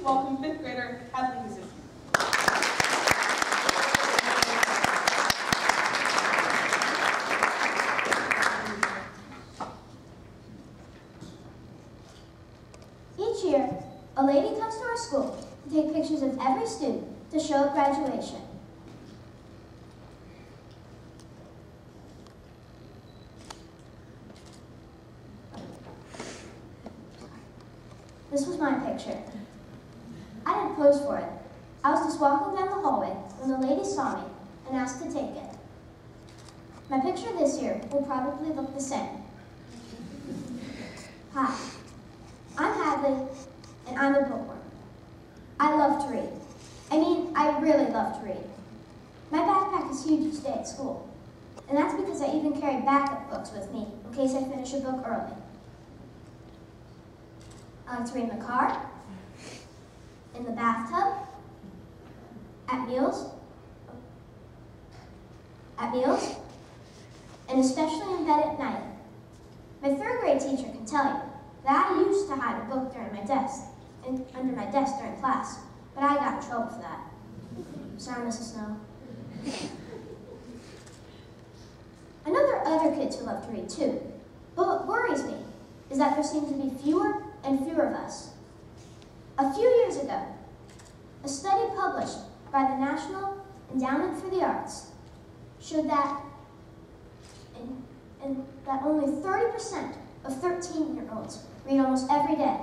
welcome 5th grader Hadley Husisian. Each year, a lady comes to our school to take pictures of every student to show at graduation. This was my picture. I didn't pose for it. I was just walking down the hallway when the lady saw me and asked to take it. My picture this year will probably look the same. Hi, I'm Hadley, and I'm a bookworm. I love to read. I mean, I really love to read. My backpack is huge each day at school, and that's because I even carry backup books with me in case I finish a book early. I like to read in the car, in the bathtub, at meals, and especially in bed at night. My 3rd grade teacher can tell you that I used to hide a book during my desk, under my desk during class, but I got in trouble for that. Sorry, Mrs. Snow. I know there are other kids who love to read too, but what worries me is that there seem to be fewer and fewer of us. A few years ago, a study published by the National Endowment for the Arts showed that, that only 30% of 13-year-olds read almost every day.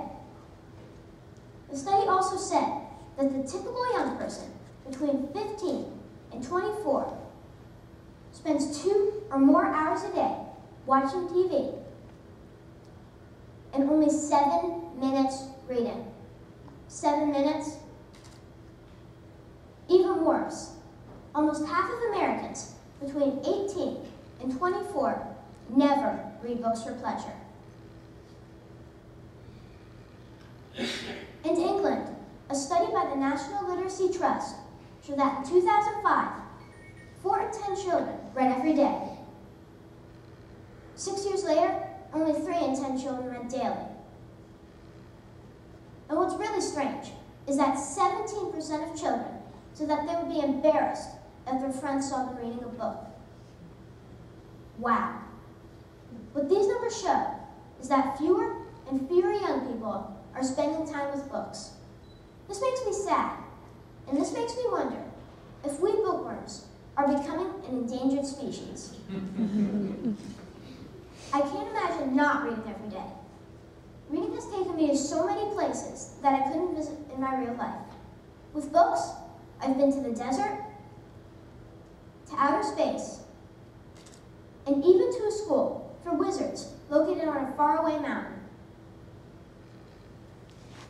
The study also said that the typical young person between 15 and 24 spends 2 or more hours a day watching TV and only 7 minutes reading. 7 minutes? Even worse, almost half of Americans between 18 and 24 never read books for pleasure. In England, a study by the National Literacy Trust showed that in 2005, 4 in 10 children read every day. 6 years later, only 3 in 10 children read daily. And what's really strange is that 17% of children said that they would be embarrassed if their friends saw them reading a book. Wow. What these numbers show is that fewer and fewer young people are spending time with books. This makes me sad, and this makes me wonder if we bookworms are becoming an endangered species. I can't imagine not reading every day. Reading has taken me to so many places that I couldn't visit in my real life. With books, I've been to the desert, to outer space, and even to a school for wizards located on a faraway mountain.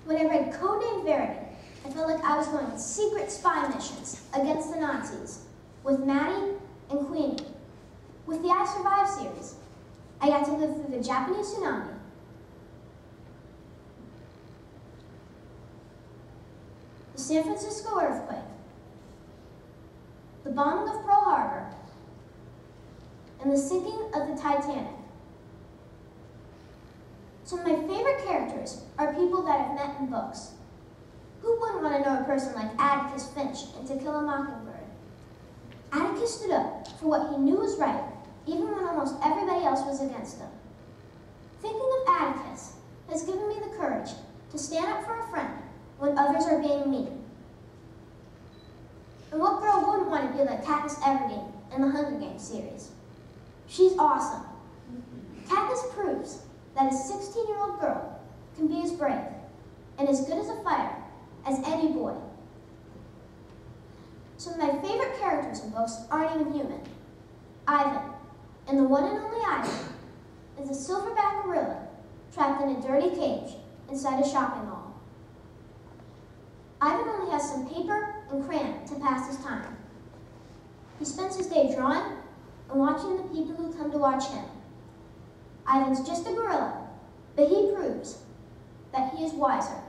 When I read Codename Verity, I felt like I was going on secret spy missions against the Nazis with Maddie and Queenie. With the I Survive series, I got to live through the Japanese tsunami, the San Francisco earthquake, the bombing of Pearl Harbor, and the sinking of the Titanic. Some of my favorite characters are people that I've met in books. Who wouldn't want to know a person like Atticus Finch in To Kill a Mockingbird? Atticus stood up for what he knew was right, even when almost everybody else was against him. Thinking of Atticus has given me the courage to stand up for a friend when others are being mean. And what girl wouldn't want to be like Katniss Everdeen in the Hunger Games series? She's awesome. Katniss proves that a 16-year-old girl can be as brave and as good as a fighter as any boy. Some of my favorite characters in books aren't even human. Ivan, and the one and only Ivan, is a silverback gorilla trapped in a dirty cage inside a shopping mall. Ivan only has some paper and crayon to pass his time. He spends his day drawing and watching the people who come to watch him. Ivan's just a gorilla, but he proves that he is wiser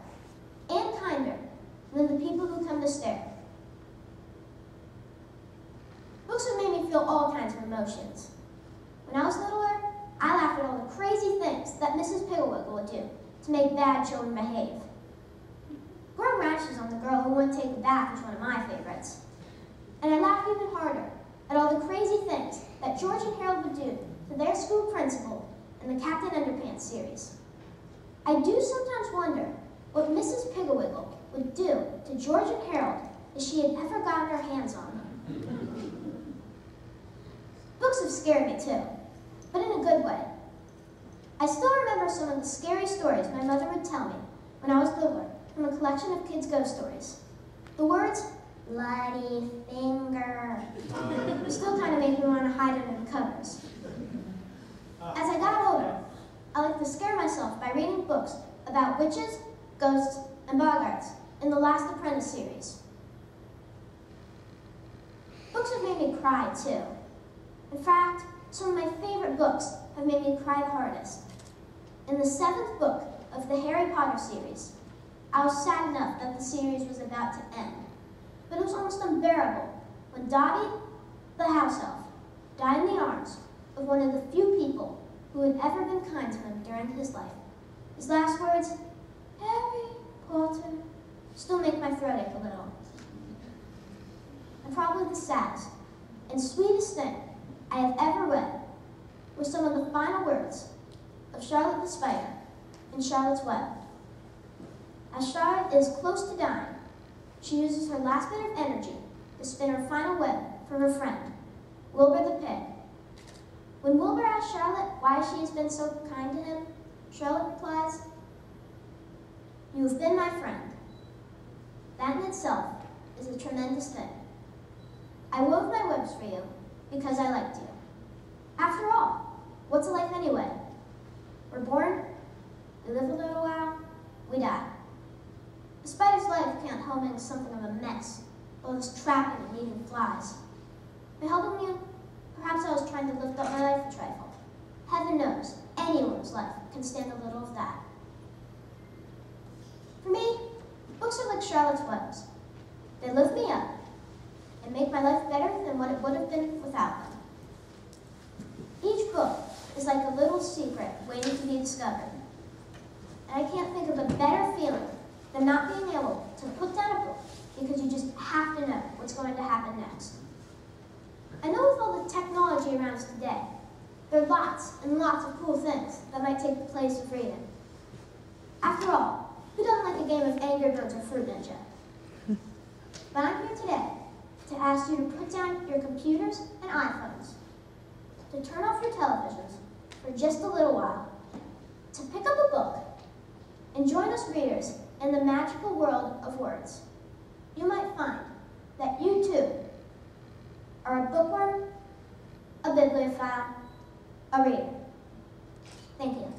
and kinder than the people who come to stare. Books have made me feel all kinds of emotions. When I was littler, I laughed at all the crazy things that Mrs. Pigglewiggle would do to make bad children behave. Growing Ashes on the Girl Who Wouldn't Take a Bath is one of my favorites. And I laugh even harder at all the crazy things that George and Harold would do to their school principal in the Captain Underpants series. I do sometimes wonder what Mrs. Pigawiggle would do to George and Harold if she had ever gotten her hands on them. Books have scared me too, but in a good way. I still remember some of the scary stories my mother would tell me when I was littler from a collection of kids' ghost stories. The words, bloody finger, still kind of make me want to hide under the covers. As I got older, I liked to scare myself by reading books about witches, ghosts, and boggarts in the Last Apprentice series. Books have made me cry too. In fact, some of my favorite books have made me cry the hardest. In the 7th book of the Harry Potter series, I was sad enough that the series was about to end, but it was almost unbearable when Dobby, the house elf, died in the arms of one of the few people who had ever been kind to him during his life. His last words, Harry Potter, still make my throat ache a little. And probably the saddest and sweetest thing I have ever read were some of the final words of Charlotte the Spider in Charlotte's Web. As Charlotte is close to dying, she uses her last bit of energy to spin her final web for her friend, Wilbur the Pig. When Wilbur asks Charlotte why she has been so kind to him, Charlotte replies, "You have been my friend." That in itself is a tremendous thing. I wove my webs for you because I liked you. After all, what's a life anyway? We're born, we live a little while, we die. A spider's life can't help being something of a mess, both as trapping and eating flies. By helping you, perhaps I was trying to lift up my life a trifle. Heaven knows, anyone's life can stand a little of that. For me, books are like Charlotte's webs. They lift me up and make my life better than what it would have been without them. Each book is like a little secret waiting to be discovered. And I can't think of a better feeling than not being able to put down a book because you just have to know what's going to happen next. I know with all the technology around us today, there are lots and lots of cool things that might take the place of reading. After all, who doesn't like a game of Angry Birds or Fruit Ninja? But I'm here today to ask you to put down your computers and iPhones, to turn off your televisions for just a little while, to pick up a book, and join us readers in the magical world of words. You might find that you too are a bookworm, a bibliophile, a reader. Thank you.